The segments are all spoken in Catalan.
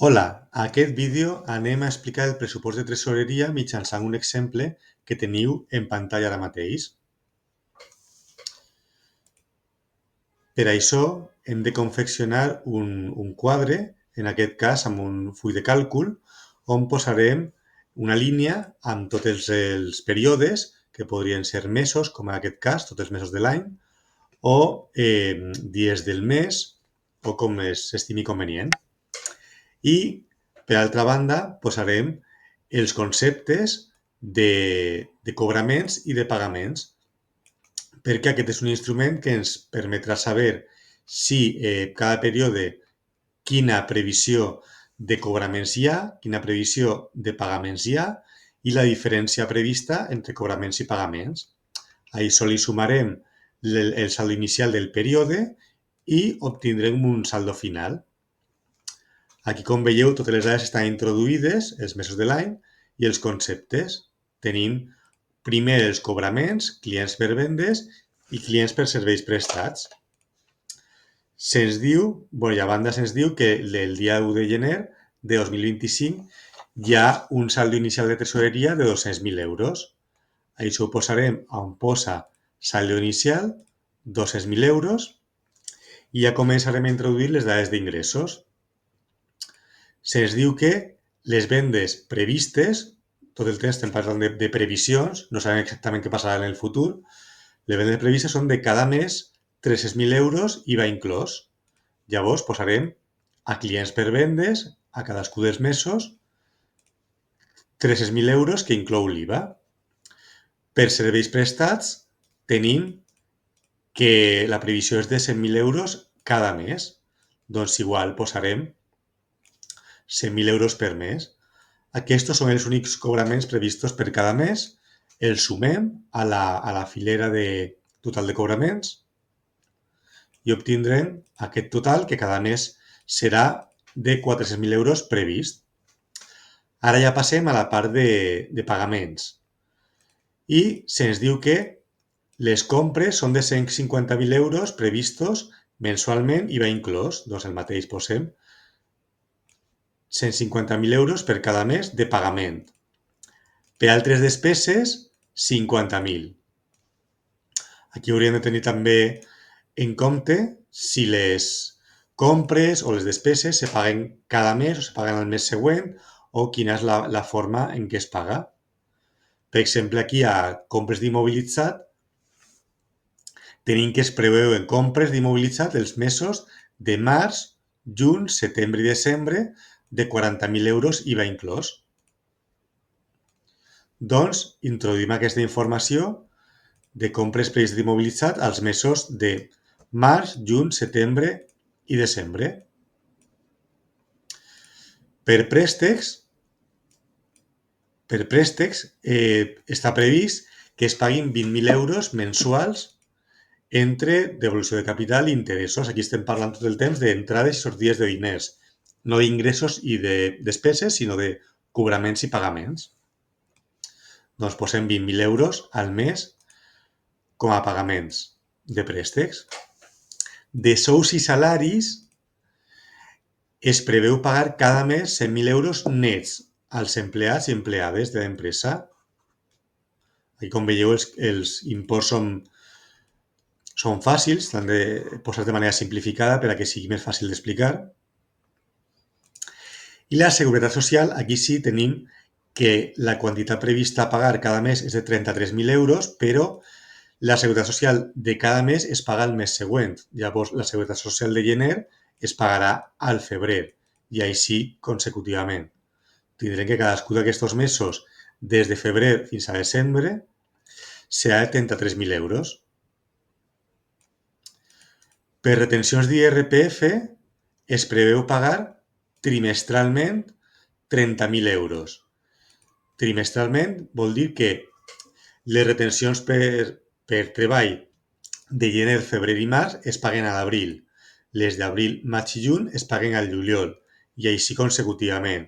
Hola, a aquest vídeo anem a explicar el pressupost de tresoreria mitjançant un exemple que teniu en pantalla ara mateix. Per això hem de confeccionar un quadre, en aquest cas amb un full de càlcul, on posarem una línia amb tots els períodes, que podrien ser mesos, com en aquest cas, tots els mesos de l'any, o dies del mes, o com s'estimi convenient. I, per altra banda, posarem els conceptes de cobraments i de pagaments, perquè aquest és un instrument que ens permetrà saber si cada període quina previsió de cobraments hi ha, quina previsió de pagaments hi ha i la diferència prevista entre cobraments i pagaments. A això li sumarem el saldo inicial del període i obtindrem un saldo final. Aquí, com veieu, totes les dades estan introduïdes, els mesos de l'any i els conceptes. Tenim primer els cobraments, clients per vendes i clients per serveis prestats. Se'ns diu, i a banda se'ns diu que el dia 1 de gener de 2025 hi ha un saldo inicial de tresoreria de 200.000 euros. Això ho posarem on posa saldo inicial, 200.000 euros, i ja començarem a introduir les dades d'ingressos. Se'ns diu que les vendes previstes, tot el temps estem parlant de previsions, no sabem exactament què passarà en el futur, les vendes previstes són de cada mes 300.000 euros IVA inclòs. Llavors posarem a clients per vendes, a cadascú dels mesos, 300.000 euros que inclou l'IVA. Per serveis prestats tenim que la previsió és de 100.000 euros cada mes. Doncs igual posarem 100.000 euros per mes. Aquests són els únics cobraments previstos per cada mes. Els sumem a la filera de total de cobraments i obtindrem aquest total que cada mes serà de 400.000 euros previst. Ara ja passem a la part de pagaments. I se'ns diu que les compres són de 150.000 euros previstos mensualment IVA inclòs. Doncs el mateix posem 150.000 euros per cada mes de pagament. Per altres despeses, 50.000. Aquí hauríem de tenir també en compte si les compres o les despeses se paguen cada mes o se paguen al mes següent o quina és la forma en què es paga. Per exemple, aquí a compres d'immobilitzat tenim que es preveuen compres d'immobilitzat els mesos de març, juny, setembre i desembre de 40.000 euros IVA inclòs. Doncs introduïm aquesta informació de compres previstes d'immobilitzat als mesos de març, juny, setembre i desembre. Per préstecs està previst que es paguin 20.000 euros mensuals entre devolució de capital i interessos. Aquí estem parlant tot el temps d'entrades i sortides de diners, no d'ingressos i de despeses, sinó de cobraments i pagaments. Doncs posem 20.000 euros al mes com a pagaments de préstecs. De sous i salaris es preveu pagar cada mes 100.000 euros nets als empleats i empleades de l'empresa. Aquí, com veieu, els imports són fàcils, s'han de posar de manera simplificada per a que sigui més fàcil d'explicar. I la Seguretat Social, aquí sí tenim que la quantitat prevista a pagar cada mes és de 33.000 euros, però la Seguretat Social de cada mes es paga el mes següent. Llavors, la Seguretat Social de gener es pagarà al febrer i així consecutivament. Tindrem que cadascú d'aquests mesos, des de febrer fins a desembre, serà de 33.000 euros. Per retencions d'IRPF es preveu pagar trimestralment 30.000 euros. Trimestralment vol dir que les retencions per treball de gener, febrer i març es paguen a l'abril. Les d'abril, maig i juny es paguen al juliol i així consecutivament.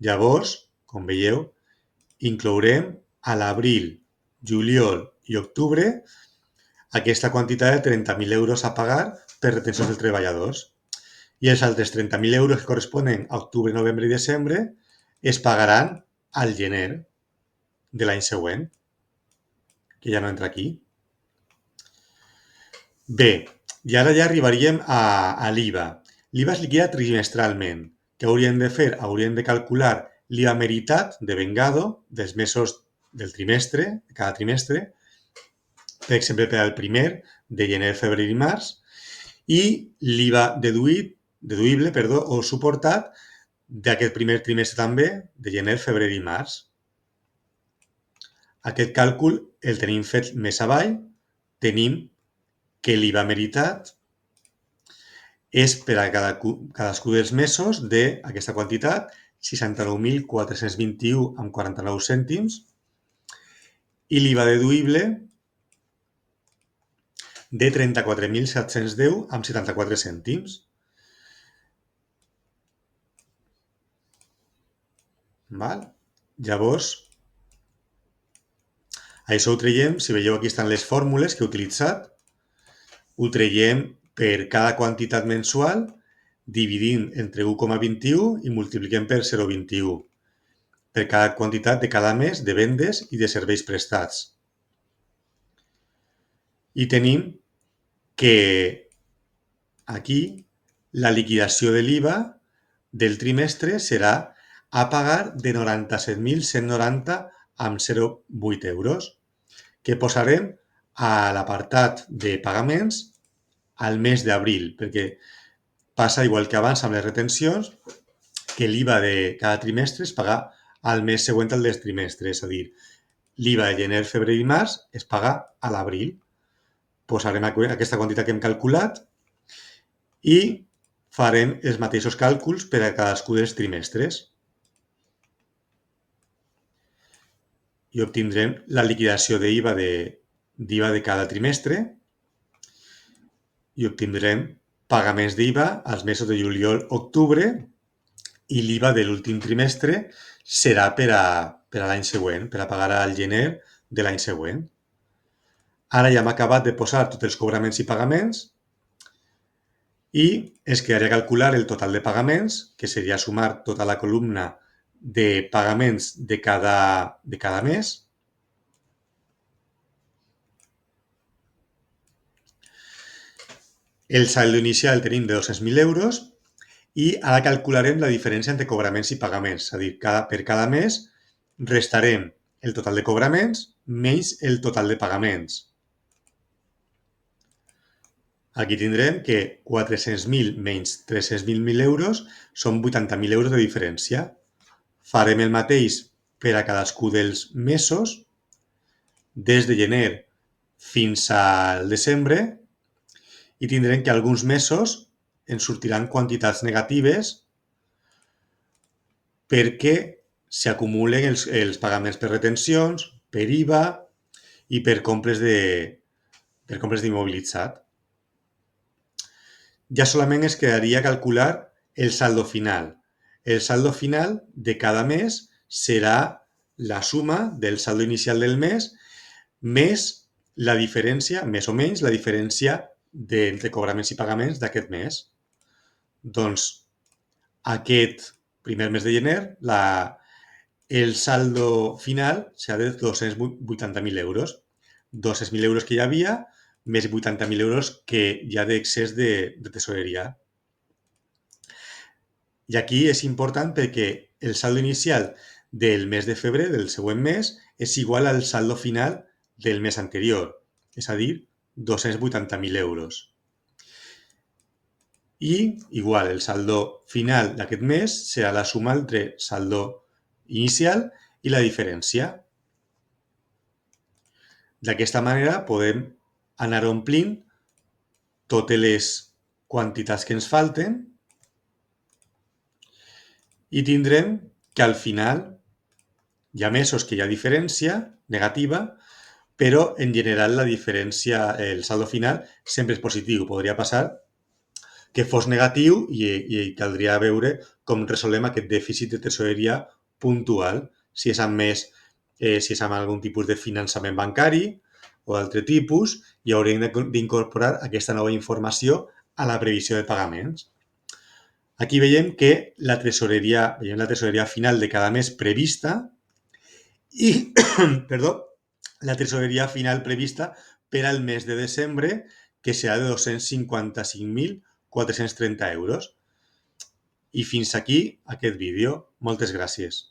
Llavors, com veieu, inclourem a l'abril, juliol i octubre aquesta quantitat de 30.000 euros a pagar per retencions dels treballadors. I els altres 30.000 euros que corresponen a octubre, novembre i desembre es pagaran al gener de l'any següent, que ja no entra aquí. Bé, i ara ja arribaríem a l'IVA. L'IVA es liquida trimestralment. Què hauríem de fer? Hauríem de calcular l'IVA meritat de vengado dels mesos del trimestre, de cada trimestre, per exemple, per al primer de gener, febrer i març, i l'IVA deduïble o suportat d'aquest primer trimestre també, de gener, febrer i març. Aquest càlcul el tenim fet més avall. Tenim que l'IVA meritat és per a cadascú dels mesos d'aquesta quantitat, 69.421,49 cèntims, i l'IVA deduïble de 34.710,74 cèntims. Val? Llavors, això ho traiem, si veieu aquí estan les fórmules que he utilitzat, ho traiem per cada quantitat mensual, dividint entre 1,21 i multipliquem per 0,21 per cada quantitat de cada mes de vendes i de serveis prestats. I tenim que aquí la liquidació de l'IVA del trimestre serà a pagar de 97.190,08 euros, que posarem a l'apartat de pagaments al mes d'abril, perquè passa igual que abans amb les retencions, que l'IVA de cada trimestre es paga al mes següent al del trimestre, és a dir, l'IVA de gener, febrer i març es paga a l'abril. Posarem aquesta quantitat que hem calculat i farem els mateixos càlculs per a cadascú dels trimestres. I obtindrem la liquidació d'IVA de cada trimestre i obtindrem pagaments d'IVA als mesos de juliol, octubre, i l'IVA de l'últim trimestre serà per a l'any següent, per a pagar al gener de l'any següent. Ara ja hem acabat de posar tots els cobraments i pagaments i ens quedaria calcular el total de pagaments, que seria sumar tota la columna de pagaments de cada mes. El saldo inicial el tenim de 200.000 euros i ara calcularem la diferència entre cobraments i pagaments. És a dir, per cada mes restarem el total de cobraments menys el total de pagaments. Aquí tindrem que 400.000 menys 300.000 euros són 80.000 euros de diferència. Farem el mateix per a cadascú dels mesos, des de gener fins al desembre, i tindrem que alguns mesos ens sortiran quantitats negatives perquè s'acumulen els pagaments per retencions, per IVA i per compres d'immobilitzat. Ja solament es quedaria calcular el saldo final. El saldo final de cada mes serà la suma del saldo inicial del mes més la diferència, més o menys, la diferència entre cobraments i pagaments d'aquest mes. Doncs aquest primer mes de gener, el saldo final serà de 280.000 euros. 200.000 euros que hi havia, més 80.000 euros que hi ha d'excés de tesoreria. I aquí és important perquè el saldo inicial del mes de febrer, del següent mes, és igual al saldo final del mes anterior, és a dir, 280.000 euros. I, igual, el saldo final d'aquest mes serà la suma entre saldo inicial i la diferència. D'aquesta manera podem anar omplint totes les quantitats que ens falten i tindrem que al final hi ha mesos que hi ha diferència negativa, però en general la diferència, el saldo final, sempre és positiu. Podria passar que fos negatiu i caldria veure com resolem aquest dèficit de tesoreria puntual, si és amb algun tipus de finançament bancari o d'altre tipus, i haurem d'incorporar aquesta nova informació a la previsió de pagaments. Aquí veiem que la tresoreria final de cada mes prevista i, perdó, la tresoreria final prevista per al mes de desembre, que serà de 255.430 euros. I fins aquí aquest vídeo. Moltes gràcies.